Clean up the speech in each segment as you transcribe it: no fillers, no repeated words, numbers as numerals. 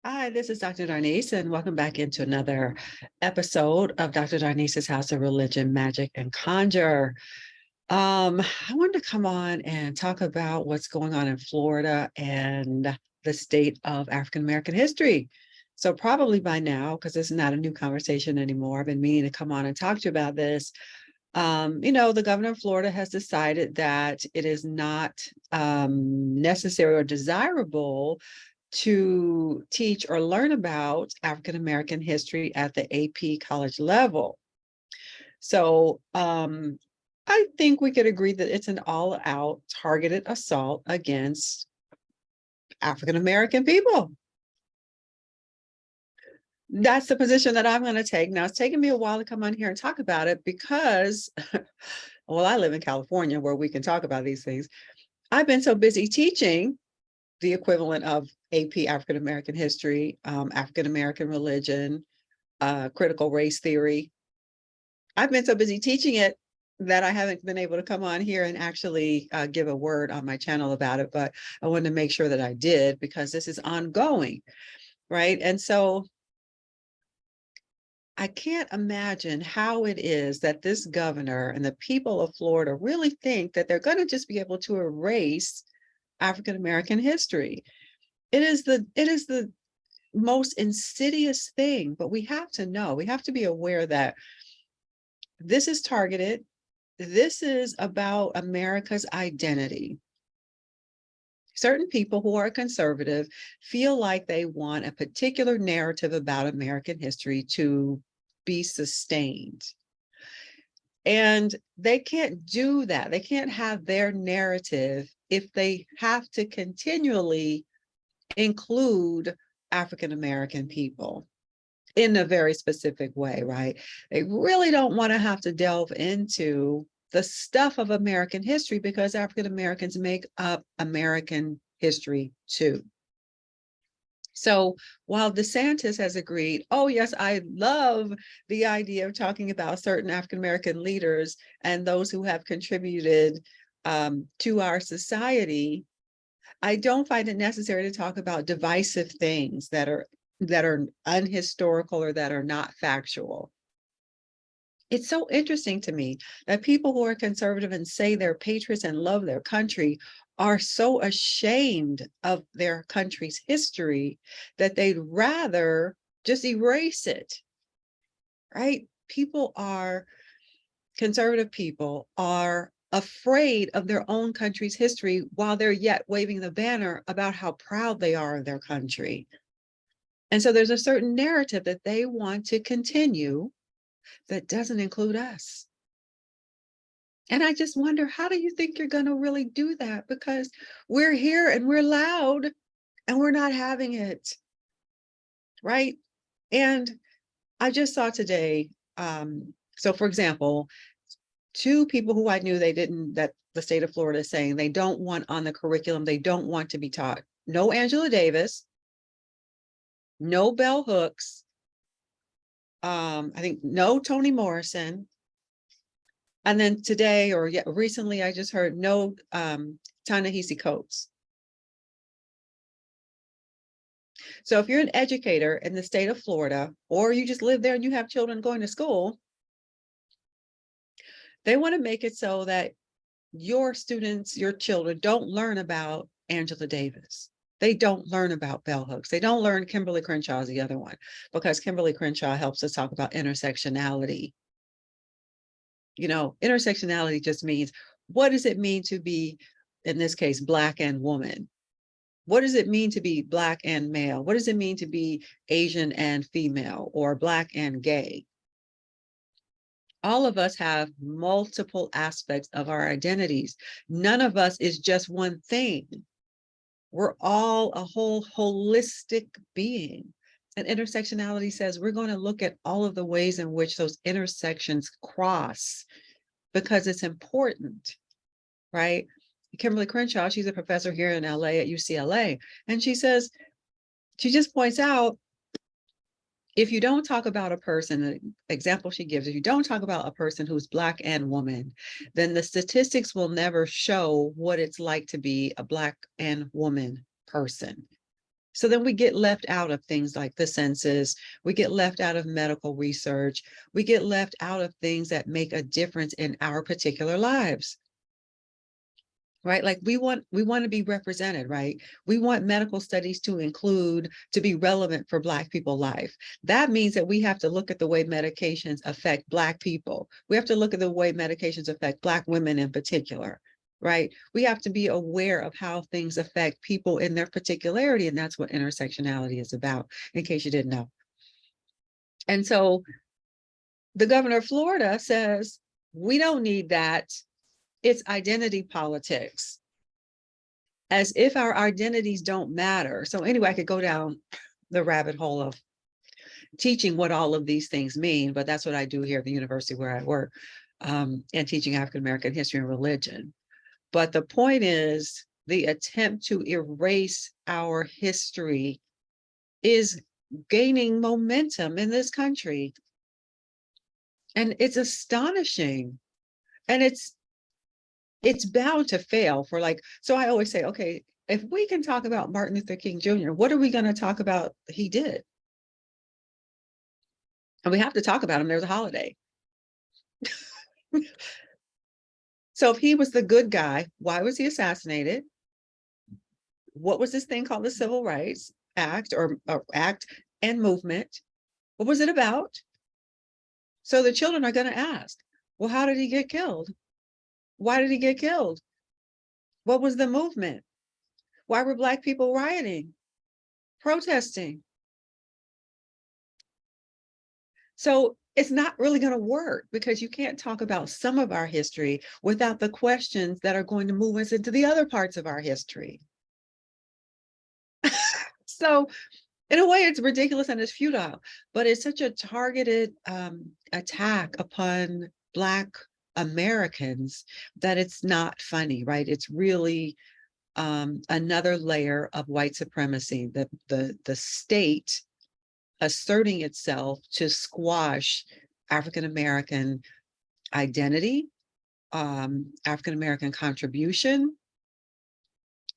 Hi, this is Dr. Darnise, and welcome back into another episode of Dr. Darnise's House of Religion, Magic, and Conjure. I wanted to come on and talk about what's going on in Florida and the state of African American history. So probably by now, because this is not a new conversation anymore, I've been meaning to come on and talk to you about this. The governor of Florida has decided that it is not necessary or desirable to teach or learn about African American history at the AP college level. So I think we could agree that it's an all-out targeted assault against African American people. That's the position that I'm going to take. Now, it's taken me a while to come on here and talk about it because, well, I live in California where we can talk about these things. I've been so busy teaching the equivalent of AP African American history, African American religion, critical race theory. I've been so busy teaching it that I haven't been able to come on here and actually give a word on my channel about it, but I wanted to make sure that I did because this is ongoing, right? And so I can't imagine how it is that this governor and the people of Florida really think that they're going to just be able to erase African American history. It is the most insidious thing, but we have to know, we have to be aware that this is targeted. This is about America's identity. Certain people who are conservative feel like they want a particular narrative about American history to be sustained. And they can't do that. They can't have their narrative if they have to continually include African American people in a very specific way, right? They really don't want to have to delve into the stuff of American history because African Americans make up American history too. So while DeSantis has agreed, oh yes, I love the idea of talking about certain African American leaders and those who have contributed to our society, I don't find it necessary to talk about divisive things that are unhistorical or that are not factual. It's so interesting to me that people who are conservative and say they're patriots and love their country are so ashamed of their country's history that they'd rather just erase it, right? Conservative people are afraid of their own country's history while they're yet waving the banner about how proud they are of their country. And so there's a certain narrative that they want to continue that doesn't include us. And I just wonder, how do you think you're going to really do that? Because we're here and we're loud and we're not having it, right? And I just saw today, so for example, two people who I knew that the state of Florida is saying they don't want on the curriculum, they don't want to be taught. No Angela Davis, no bell hooks, I think no Toni Morrison. And then today or recently, I just heard no Ta-Nehisi Coates. So if you're an educator in the state of Florida, or you just live there and you have children going to school, they want to make it so that your students, your children don't learn about Angela Davis. They don't learn about bell hooks. They don't learn Kimberly Crenshaw is the other one, because Kimberly Crenshaw helps us talk about intersectionality. You know, intersectionality just means, what does it mean to be, in this case, Black and woman? What does it mean to be Black and male? What does it mean to be Asian and female, or Black and gay? All of us have multiple aspects of our identities. None of us is just one thing. We're all a whole holistic being. And intersectionality says we're going to look at all of the ways in which those intersections cross, because it's important, right? Kimberly Crenshaw, she's a professor here in LA at UCLA, and she just points out, if you don't talk about a person, the example she gives, if you don't talk about a person who's Black and woman, then the statistics will never show what it's like to be a Black and woman person. So then we get left out of things like the census, we get left out of medical research, we get left out of things that make a difference in our particular lives. Right? Like we want to be represented, right? We want medical studies to be relevant for Black people life. That means that we have to look at the way medications affect Black people. We have to look at the way medications affect Black women in particular, right? We have to be aware of how things affect people in their particularity, and that's what intersectionality is about, in case you didn't know. And so the governor of Florida says, we don't need that. It's identity politics, as if our identities don't matter. So anyway, I could go down the rabbit hole of teaching what all of these things mean, but that's what I do here at the university where I work, and teaching African-American history and religion. But the point is, the attempt to erase our history is gaining momentum in this country. And it's astonishing. And it's bound to fail for like, so I always say, okay, if we can talk about Martin Luther King Jr., what are we going to talk about he did? And we have to talk about him. There's a holiday. So if he was the good guy, why was he assassinated? What was this thing called the Civil Rights Act or Act and Movement? What was it about? So the children are going to ask, well, how did he get killed? Why did he get killed? What was the movement? Why were Black people rioting, protesting? So it's not really going to work, because you can't talk about some of our history without the questions that are going to move us into the other parts of our history. So in a way, it's ridiculous and it's futile, but it's such a targeted attack upon Black Americans that it's not funny, right? It's really another layer of white supremacy, the state asserting itself to squash African-American identity, African-American contribution.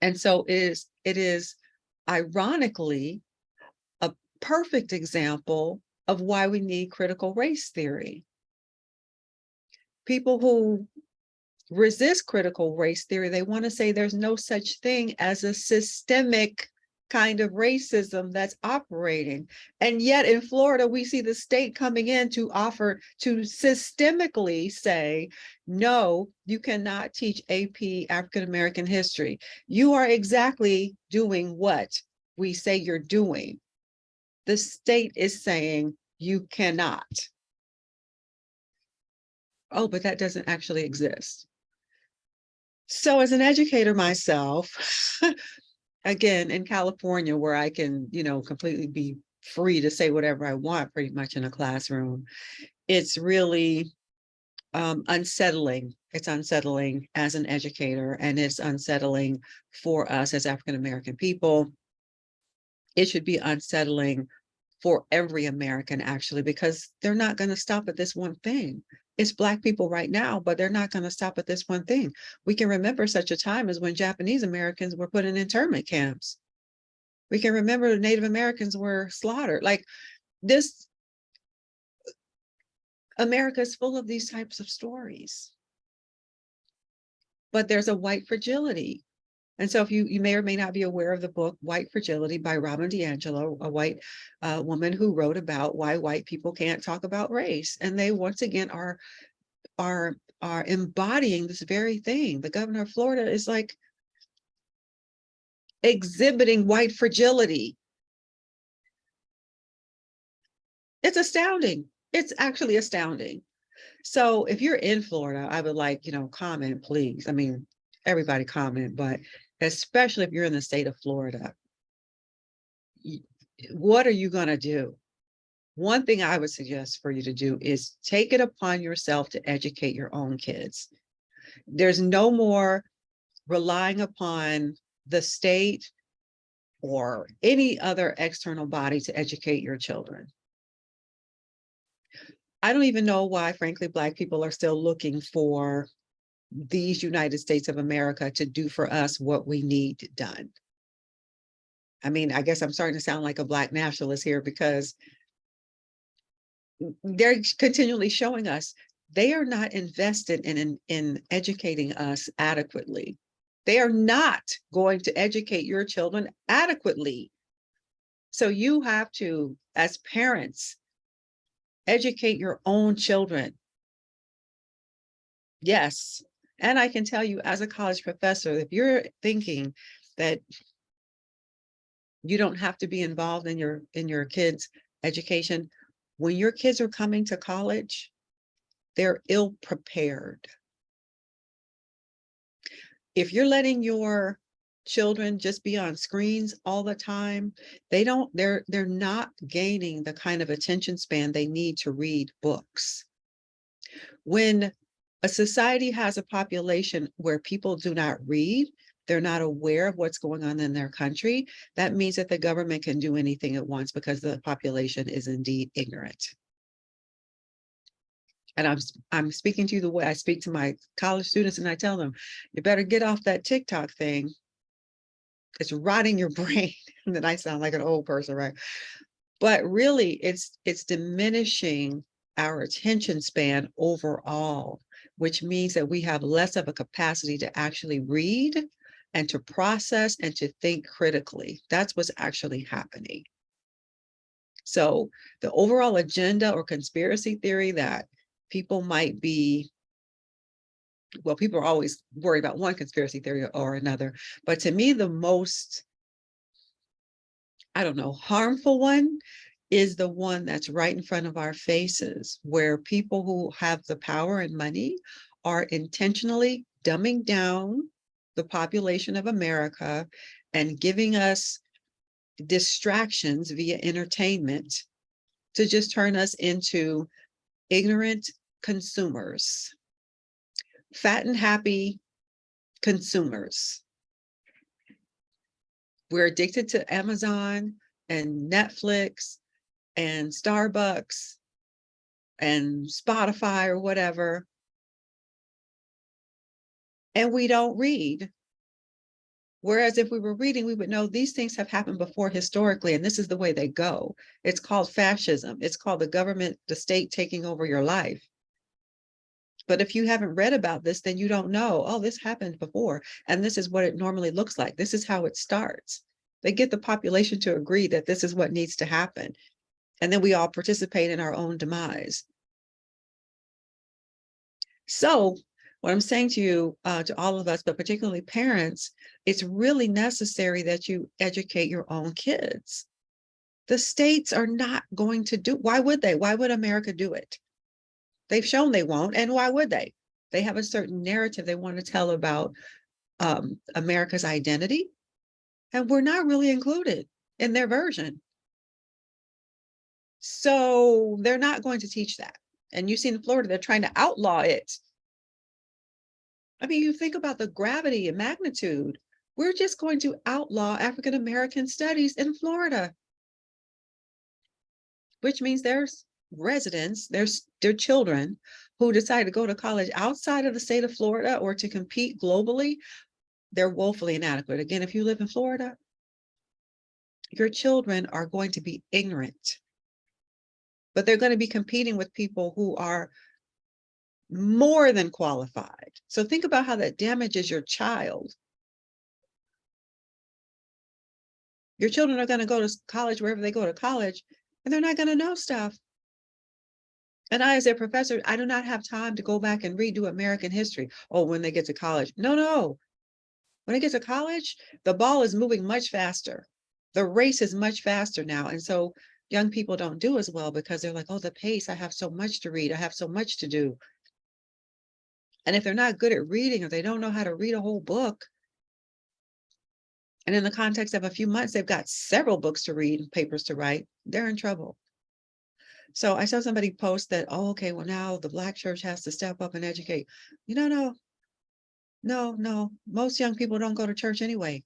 And so it is ironically a perfect example of why we need critical race theory. People who resist critical race theory, they want to say there's no such thing as a systemic kind of racism that's operating. And yet in Florida, we see the state coming in to offer to systemically say, no, you cannot teach AP African-American history. You are exactly doing what we say you're doing. The state is saying you cannot. Oh, but that doesn't actually exist. So as an educator myself, again, in California, where I can, completely be free to say whatever I want pretty much in a classroom, it's really unsettling. It's unsettling as an educator, and it's unsettling for us as African-American people. It should be unsettling for every American, actually, because they're not going to stop at this one thing. It's Black people right now, but they're not going to stop at this one thing. We can remember such a time as when Japanese Americans were put in internment camps. We can remember Native Americans were slaughtered. Like this, America is full of these types of stories. But there's a white fragility. And so if you may or may not be aware of the book White Fragility by Robin DiAngelo, a white woman who wrote about why white people can't talk about race. And they once again are embodying this very thing. The governor of Florida is like exhibiting white fragility. It's astounding. It's actually astounding. So if you're in Florida, I would like, comment, please. I mean, everybody comment, but especially if you're in the state of Florida, what are you going to do? One thing I would suggest for you to do is take it upon yourself to educate your own kids. There's no more relying upon the state or any other external body to educate your children. I don't even know why, frankly, Black people are still looking for these United States of America to do for us what we need done. I mean, I guess I'm starting to sound like a Black nationalist here, because they're continually showing us they are not invested in educating us adequately. They are not going to educate your children adequately. So you have to, as parents, educate your own children. Yes. And I can tell you, as a college professor, if you're thinking that you don't have to be involved in your kids' education, when your kids are coming to college, they're ill prepared. If you're letting your children just be on screens all the time, they're not gaining the kind of attention span they need to read books. When a society has a population where people do not read, they're not aware of what's going on in their country, that means that the government can do anything it wants, because the population is indeed ignorant. And I'm speaking to you the way I speak to my college students, and I tell them, you better get off that TikTok thing. It's rotting your brain. And then I sound like an old person, right? But really, it's diminishing our attention span overall, which means that we have less of a capacity to actually read and to process and to think critically. That's what's actually happening. So the overall agenda or conspiracy theory that people might be, well, people are always worried about one conspiracy theory or another, but to me, the most, I don't know, harmful one is the one that's right in front of our faces, where people who have the power and money are intentionally dumbing down the population of America and giving us distractions via entertainment to just turn us into ignorant consumers, fat and happy consumers. We're addicted to Amazon and Netflix and Starbucks and Spotify or whatever, and we don't read. Whereas if we were reading, we would know these things have happened before historically, and this is the way they go. It's called fascism. It's called the government, the state taking over your life. But if you haven't read about this, then you don't know, oh, this happened before, and this is what it normally looks like. This is how it starts. They get the population to agree that this is what needs to happen. And then we all participate in our own demise. So what I'm saying to you, to all of us, but particularly parents, it's really necessary that you educate your own kids. The states are not going to do, why would they? Why would America do it? They've shown they won't, and why would they? They have a certain narrative they want to tell about America's identity, and we're not really included in their version. So they're not going to teach that. And you see in Florida, they're trying to outlaw it. I mean, you think about the gravity and magnitude. We're just going to outlaw African American studies in Florida, which means there's residents, there's their children who decide to go to college outside of the state of Florida or to compete globally. They're woefully inadequate. Again, if you live in Florida, your children are going to be ignorant, but they're going to be competing with people who are more than qualified. So think about how that damages your child. Your children are going to go to college wherever they go to college, and they're not going to know stuff. And I, as a professor, I do not have time to go back and redo American history. Oh, when they get to college. No. When they get to college, the ball is moving much faster. The race is much faster now. And so young people don't do as well because they're like, oh, the pace, I have so much to read. I have so much to do. And if they're not good at reading, or they don't know how to read a whole book, and in the context of a few months, they've got several books to read and papers to write, they're in trouble. So I saw somebody post that, oh, okay, well, now the Black church has to step up and educate. No. Most young people don't go to church anyway.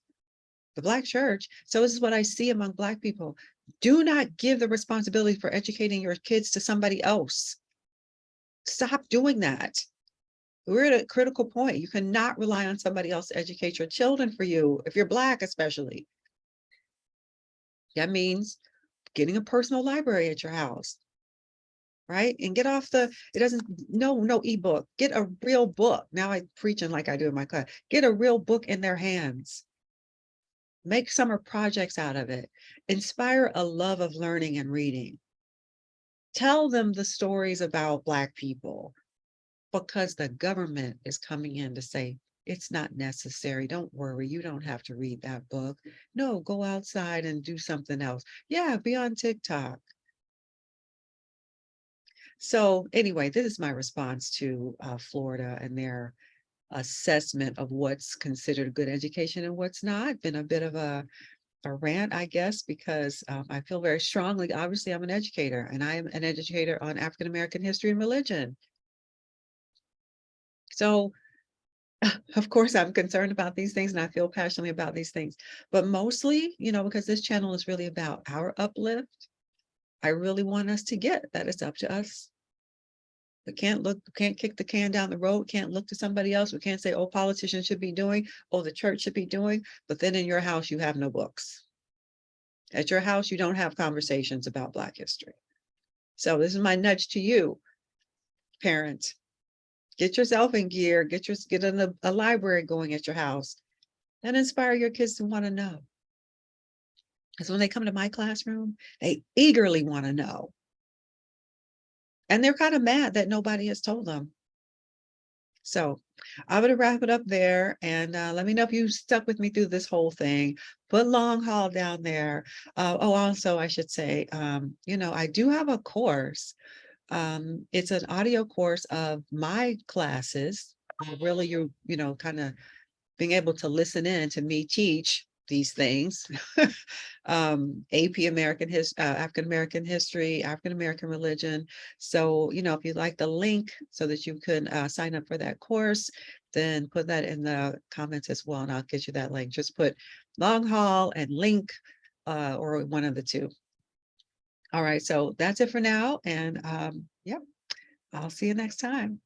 The Black church. So this is what I see among Black people. Do not give the responsibility for educating your kids to somebody else. Stop doing that. We're at a critical point. You cannot rely on somebody else to educate your children for you, if you're Black especially. That means getting a personal library at your house, right? And get off the, it doesn't, no ebook. Get a real book. Now I'm preaching like I do in my class. Get a real book in their hands. Make summer projects out of it. Inspire a love of learning and reading. Tell them the stories about Black people, because the government is coming in to say, it's not necessary. Don't worry. You don't have to read that book. No, go outside and do something else. Yeah, be on TikTok. So anyway, this is my response to Florida and their assessment of what's considered good education and what's not. Been a bit of a rant, I guess, because I feel very strongly, obviously I'm an educator and I am an educator on African American history and religion. So of course I'm concerned about these things and I feel passionately about these things, but mostly, because this channel is really about our uplift, I really want us to get that it's up to us. We can't kick the can down the road, can't look to somebody else. We can't say, oh, politicians should be doing, oh, the church should be doing, but then in your house, you have no books. At your house, you don't have conversations about Black history. So this is my nudge to you, parents. Get yourself in gear, get a library going at your house and inspire your kids to want to know. Because when they come to my classroom, they eagerly want to know. And they're kind of mad that nobody has told them. So I'm going to wrap it up there, and let me know if you stuck with me through this whole thing. Put long haul down there. Oh, also I should say, I do have a course. It's an audio course of my classes. Really, kind of being able to listen in to me teach these things. AP African American history, African American religion. So, if you'd like the link so that you can sign up for that course, then put that in the comments as well, and I'll get you that link. Just put long haul and link, or one of the two. All right, so that's it for now. And yeah, I'll see you next time.